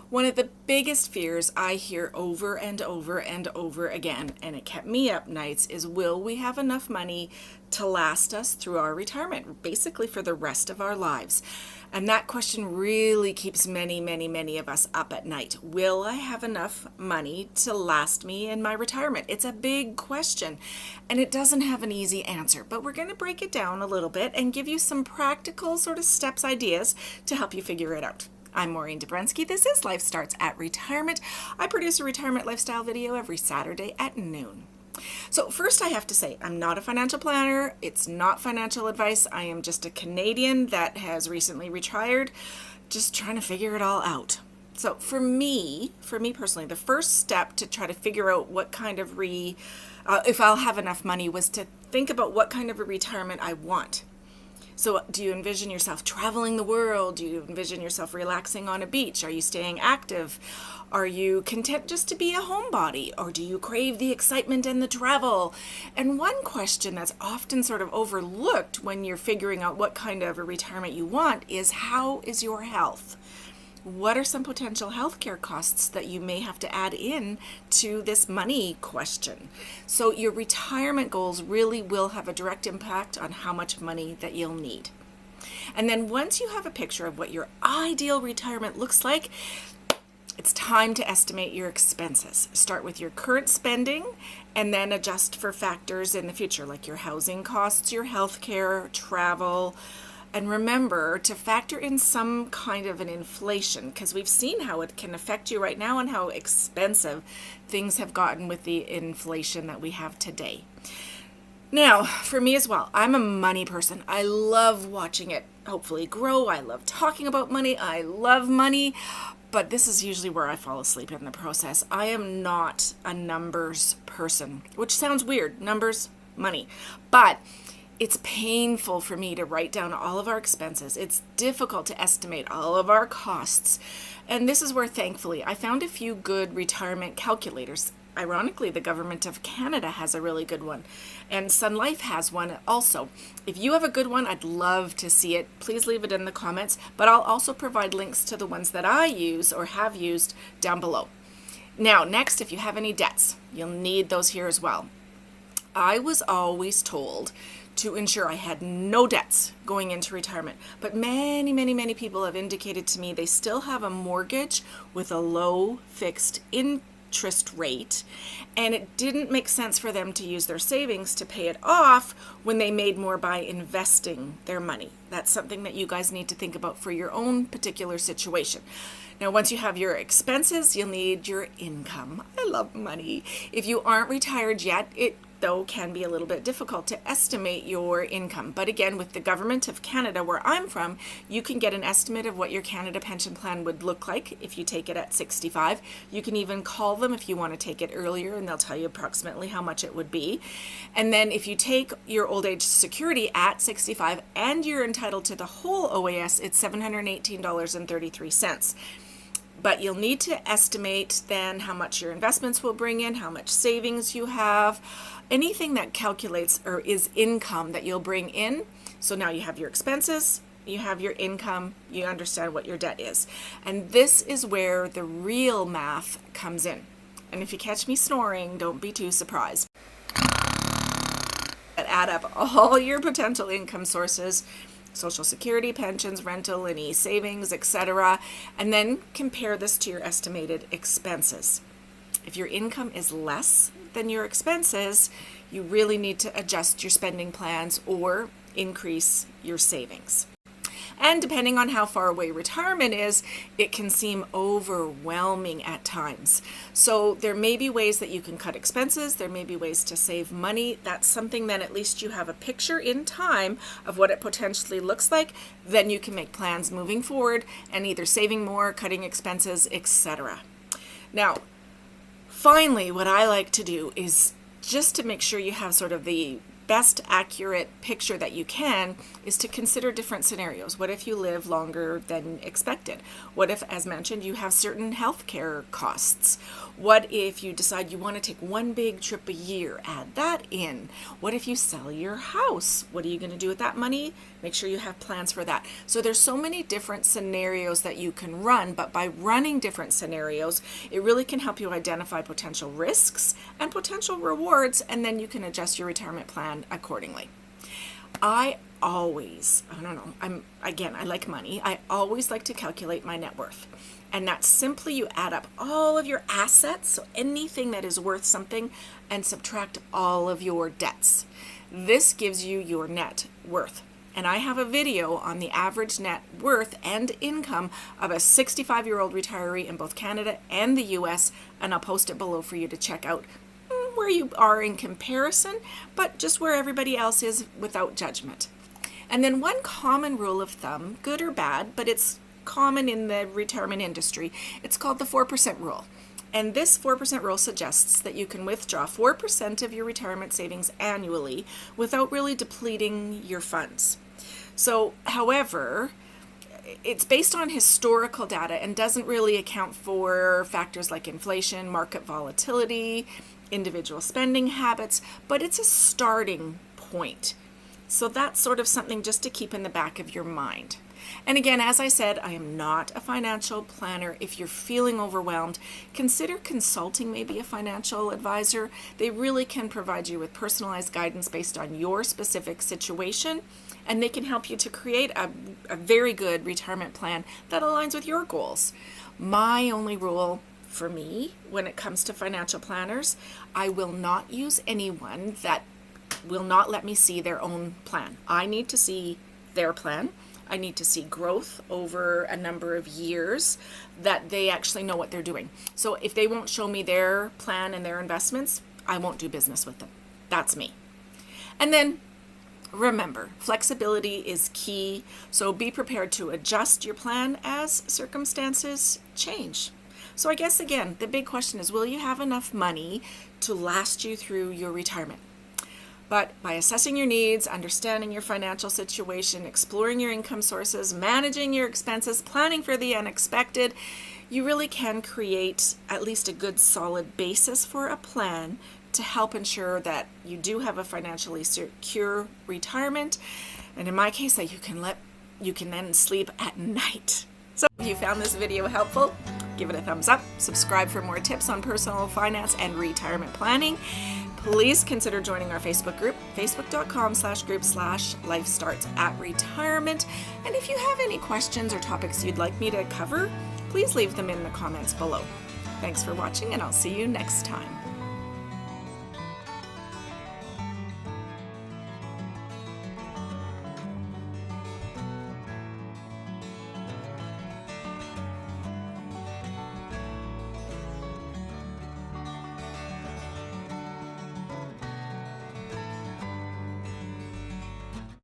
One of the biggest fears I hear over and over and over again, and it kept me up nights, is will we have enough money to last us through our retirement, basically for the rest of our lives? And that question really keeps many of us up at night. Will I have enough money to last me in my retirement? It's a big question, and it doesn't have an easy answer, but we're going to break it down a little bit and give you some practical sort of steps, ideas to help you figure it out. I'm Maureen Dabrensky. This is Life Starts at Retirement. I produce a retirement lifestyle video every Saturday at noon. So first I have to say, I'm not a financial planner. It's not financial advice. I am just a Canadian that has recently retired, just trying to figure it all out. So for me personally, the first step to try to figure out what kind of if I'll have enough money was to think about what kind of a retirement I want. So do you envision yourself traveling the world? Do you envision yourself relaxing on a beach? Are you staying active? Are you content just to be a homebody? Or do you crave the excitement and the travel? And one question that's often sort of overlooked when you're figuring out what kind of a retirement you want is, how is your health? What are some potential healthcare costs that you may have to add in to this money question? So your retirement goals really will have a direct impact on how much money that you'll need. And then once you have a picture of what your ideal retirement looks like, it's time to estimate your expenses. Start with your current spending and then adjust for factors in the future, like your housing costs, your healthcare, travel. And remember to factor in some kind of an inflation, because we've seen how it can affect you right now and how expensive things have gotten with the inflation that we have today. Now, for me as well, I'm a money person. I love watching it hopefully grow. I love talking about money. I love money. But this is usually where I fall asleep in the process. I am not a numbers person, which sounds weird. Numbers, money. But it's painful for me to write down all of our expenses. It's difficult to estimate all of our costs. And this is where, thankfully, I found a few good retirement calculators. Ironically, the Government of Canada has a really good one. And Sun Life has one also. If you have a good one, I'd love to see it. Please leave it in the comments. But I'll also provide links to the ones that I use or have used down below. Now, next, if you have any debts, you'll need those here as well. I was always told to ensure I had no debts going into retirement. But many people have indicated to me they still have a mortgage with a low fixed interest rate, and it didn't make sense for them to use their savings to pay it off when they made more by investing their money. That's something that you guys need to think about for your own particular situation. Now, once you have your expenses, you'll need your income. I love money. If you aren't retired yet, it though can be a little bit difficult to estimate your income. But again, with the Government of Canada, where I'm from, you can get an estimate of what your Canada pension plan would look like if you take it at 65. You can even call them if you want to take it earlier, and they'll tell you approximately how much it would be. And then if you take your old age security at 65 and you're entitled to the whole OAS, it's $718.33. But you'll need to estimate then how much your investments will bring in, how much savings you have, anything that calculates or is income that you'll bring in. So now you have your expenses, you have your income, you understand what your debt is. And this is where the real math comes in. And if you catch me snoring, don't be too surprised. Add up all your potential income sources, Social Security, pensions, rental, any savings, etc., and then compare this to your estimated expenses. If your income is less than your expenses, you really need to adjust your spending plans or increase your savings. And depending on how far away retirement is, it can seem overwhelming at times. So there may be ways that you can cut expenses. There may be ways to save money. That's something that at least you have a picture in time of what it potentially looks like. Then you can make plans moving forward and either saving more, cutting expenses, etc. Now, finally, what I like to do is just to make sure you have sort of the best accurate picture that you can is to consider different scenarios. What if you live longer than expected? What if, as mentioned, you have certain healthcare costs? What if you decide you want to take one big trip a year? Add that in. What if you sell your house? What are you going to do with that money? Make sure you have plans for that. So there's so many different scenarios that you can run, but by running different scenarios, it really can help you identify potential risks and potential rewards, and then you can adjust your retirement plan accordingly. I like money. I always like to calculate my net worth. And that's simply you add up all of your assets, so anything that is worth something, and subtract all of your debts. This gives you your net worth. And I have a video on the average net worth and income of a 65-year-old retiree in both Canada and the US, and I'll post it below for you to check out where you are in comparison, but just where everybody else is without judgment. And then one common rule of thumb, good or bad, but it's common in the retirement industry, it's called the 4% rule. And this 4% rule suggests that you can withdraw 4% of your retirement savings annually without really depleting your funds. So, however, it's based on historical data and doesn't really account for factors like inflation, market volatility, individual spending habits, but it's a starting point. So that's sort of something just to keep in the back of your mind. And again, as I said, I am not a financial planner. If you're feeling overwhelmed, consider consulting maybe a financial advisor. They really can provide you with personalized guidance based on your specific situation, and they can help you to create a very good retirement plan that aligns with your goals. My only rule for me when it comes to financial planners, I will not use anyone that will not let me see their own plan. I need to see their plan. I need to see growth over a number of years, that they actually know what they're doing. So if they won't show me their plan and their investments, I won't do business with them. That's me. And then remember, flexibility is key. So be prepared to adjust your plan as circumstances change. So I guess, again, the big question is, will you have enough money to last you through your retirement? But by assessing your needs, understanding your financial situation, exploring your income sources, managing your expenses, planning for the unexpected, you really can create at least a good solid basis for a plan to help ensure that you do have a financially secure retirement. And in my case, that you can then sleep at night. So if you found this video helpful, give it a thumbs up, subscribe for more tips on personal finance and retirement planning. Please consider joining our Facebook group, facebook.com/group/lifestartsatretirement. And if you have any questions or topics you'd like me to cover, please leave them in the comments below. Thanks for watching, and I'll see you next time.